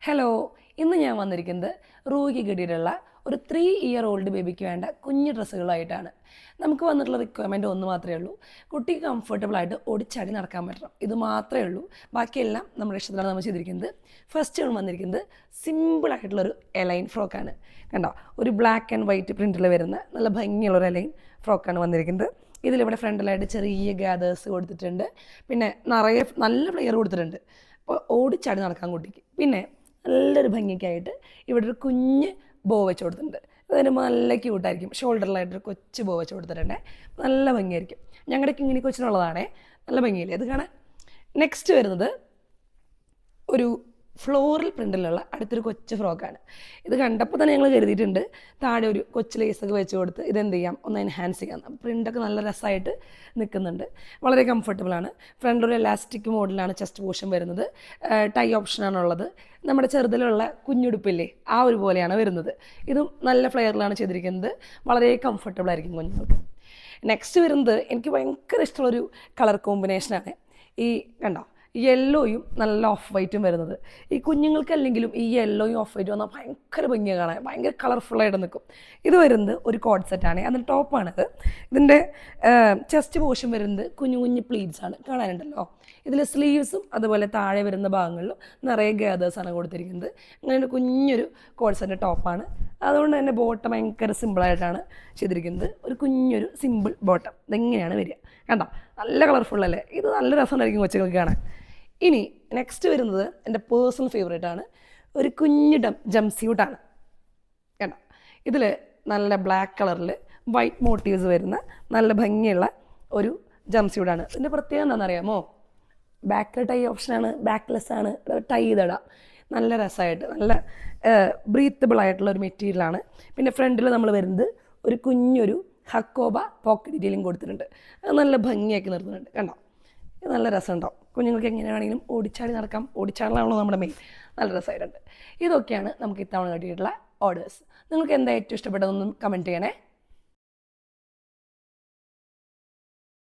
Hello, ഇന്ന് ഞാൻ വന്നിരിക്കുന്നത് റൂഹി ഗഡിയിലുള്ള ഒരു 3 ഇയർ ഓൾഡ് ബേബിക്ക് വേണ്ട കുഞ്ഞു ഡ്രസ്സുകളായിട്ടാണ്. നമുക്ക് വന്നിട്ടുള്ള റിക്വയർമെൻറ്റ് ഒന്ന് മാത്രമേ ഉള്ളൂ. കുട്ടിക്ക് കംഫർട്ടബിളായിട്ട് ഓടിച്ചാടി നടക്കാൻ പറ്റണം, ഇത് മാത്രമേ ഉള്ളൂ. ബാക്കിയെല്ലാം നമ്മുടെ ഇഷ്ടത്തിലാണ് നമ്മൾ ചെയ്തിരിക്കുന്നത്. ഫസ്റ്റ് വന്നിരിക്കുന്നത് സിമ്പിളായിട്ടുള്ളൊരു എലൈൻ ഫ്രോക്കാണ്. കണ്ടോ, ഒരു ബ്ലാക്ക് ആൻഡ് വൈറ്റ് പ്രിൻറ്റിൽ വരുന്ന നല്ല ഭംഗിയുള്ളൊരു എലൈൻ ഫ്രോക്കാണ് വന്നിരിക്കുന്നത്. ഇതിലിവിടെ ഫ്രണ്ടിലായിട്ട് ചെറിയ ഗ്യാദേഴ്സ് കൊടുത്തിട്ടുണ്ട്, പിന്നെ നിറയെ നല്ല ഫ്ലെയർ കൊടുത്തിട്ടുണ്ട്. അപ്പോൾ ഓടിച്ചാടി നടക്കാൻ കുട്ടിക്ക്. പിന്നെ നല്ലൊരു ഭംഗിക്കായിട്ട് ഇവിടെ ഒരു കുഞ്ഞ് ബോ വെച്ച് കൊടുത്തിട്ടുണ്ട്. അതിന് നല്ല ക്യൂട്ടായിരിക്കും. ഷോൾഡറിലായിട്ടൊരു കൊച്ചു ബോ വെച്ച് കൊടുത്തിട്ടുണ്ടേ, നല്ല ഭംഗിയായിരിക്കും. ഞങ്ങളുടെ കിങ്ങിണി കൊച്ചിനുള്ളതാണേ, നല്ല ഭംഗിയില്ലേ അത് കാണാൻ. നെക്സ്റ്റ് വരുന്നത് ഒരു ഫ്ലോറൽ പ്രിൻറ്റിലുള്ള അടുത്തൊരു കൊച്ചു ഫ്രോക്കാണ്. ഇത് കണ്ടപ്പോൾ തന്നെ ഞങ്ങൾ കരുതിയിട്ടുണ്ട് താഴെ ഒരു കൊച്ചു ലേസൊക്കെ വെച്ച് കൊടുത്ത് ഇതെന്ത് ചെയ്യാം, ഒന്ന് എൻഹാൻസ് ചെയ്യാം. പ്രിൻ്റൊക്കെ നല്ല രസമായിട്ട് നിൽക്കുന്നുണ്ട്, വളരെ കംഫർട്ടബിളാണ്. ഫ്രണ്ട് ഒരു എലാസ്റ്റിക് മോഡലാണ് ചെസ്റ്റ് പോർഷൻ വരുന്നത്. ടൈ ഓപ്ഷനാണുള്ളത്. നമ്മുടെ ചെറുതിലുള്ള കുഞ്ഞുടുപ്പില്ലേ ആ ഒരു പോലെയാണ് വരുന്നത്. ഇതും നല്ല ഫ്ലെയറിലാണ് ചെയ്തിരിക്കുന്നത്, വളരെ കംഫർട്ടബിളായിരിക്കും കുഞ്ഞുങ്ങൾക്ക്. നെക്സ്റ്റ് വരുന്നത് എനിക്ക് ഭയങ്കര ഇഷ്ടമുള്ളൊരു കളർ കോമ്പിനേഷനാണ്. ഈ കണ്ടോ, യെല്ലോയും നല്ല ഓഫ് വൈറ്റും വരുന്നത്. ഈ കുഞ്ഞുങ്ങൾക്കല്ലെങ്കിലും ഈ യെല്ലോയും ഓഫ് വൈറ്റും വന്നാൽ ഭയങ്കര ഭംഗിയാണ് കാണാൻ, ഭയങ്കര കളർഫുള്ളായിട്ട് നിൽക്കും. ഇത് വരുന്നത് ഒരു കോഡ് സെറ്റാണ്, അതിന് ടോപ്പാണിത്. ഇതിൻ്റെ ചെസ്റ്റ് പോർഷൻ വരുന്നത് കുഞ്ഞു കുഞ്ഞു പ്ലീറ്റ്സ് ആണ്, കാണാനുണ്ടല്ലോ. ഇതിൽ സ്ലീവ്സും അതുപോലെ താഴെ വരുന്ന ഭാഗങ്ങളിലും നിറയെ ഗ്യാദേഴ്സാണ് കൊടുത്തിരിക്കുന്നത്. അങ്ങനെ കുഞ്ഞൊരു കോഡ് സെറ്റ് ടോപ്പാണ്. അതുകൊണ്ട് തന്നെ ബോട്ടം ഭയങ്കര സിമ്പിളായിട്ടാണ് ചെയ്തിരിക്കുന്നത്. ഒരു കുഞ്ഞൊരു സിമ്പിൾ ബോട്ടം ഇതെങ്ങനെയാണ് വരിക, കണ്ടോ, നല്ല കളർഫുള്ളല്ലേ. ഇത് നല്ല രസമുണ്ടായിരിക്കും കൊച്ചുങ്ങൾക്ക് കാണാൻ. ഇനി നെക്സ്റ്റ് വരുന്നത് എൻ്റെ പേഴ്സണൽ ഫേവറേറ്റാണ്, ഒരു കുഞ്ഞ് ജംസ്യൂട്ടാണ്. കണ്ടോ, ഇതിൽ നല്ല ബ്ലാക്ക് കളറിൽ വൈറ്റ് മോട്ടീവ്സ് വരുന്ന നല്ല ഭംഗിയുള്ള ഒരു ജംസ്യൂട്ടാണ്. ഇതിൻ്റെ പ്രത്യേകത എന്താണെന്നറിയാമോ, ബാക്ക് ടൈ ഓപ്ഷനാണ്, ബാക്ക്ലെസ് ആണ്, ടൈ ചെയ്തിടാം. നല്ല രസമായിട്ട് നല്ല ബ്രീത്തബിൾ ഒരു മെറ്റീരിയലാണ്. പിന്നെ ഫ്രണ്ടിൽ നമ്മൾ വരുന്നത് ഒരു കുഞ്ഞൊരു ഹക്കോബ പോക്കറ്റ് ഡീറ്റെയിലും കൊടുത്തിട്ടുണ്ട്. അത് നല്ല ഭംഗിയാക്കി നിർത്തുന്നുണ്ട്, കണ്ടോ. ഇത് നല്ല രസമുണ്ടാവും. കുഞ്ഞുങ്ങൾക്ക് എങ്ങനെ വേണമെങ്കിലും ഓടിച്ചാടി നടക്കാം, ഓടിച്ചാടലാണല്ലോ നമ്മുടെ മെയിൻ. നല്ല രസമായിട്ടുണ്ട്. ഇതൊക്കെയാണ് നമുക്ക് ഇത്തവണ കിട്ടിയിട്ടുള്ള ഓർഡേഴ്സ്. നിങ്ങൾക്ക് എന്താ ഏറ്റവും ഇഷ്ടപ്പെട്ടതെന്നും കമൻറ്റ് ചെയ്യണേ.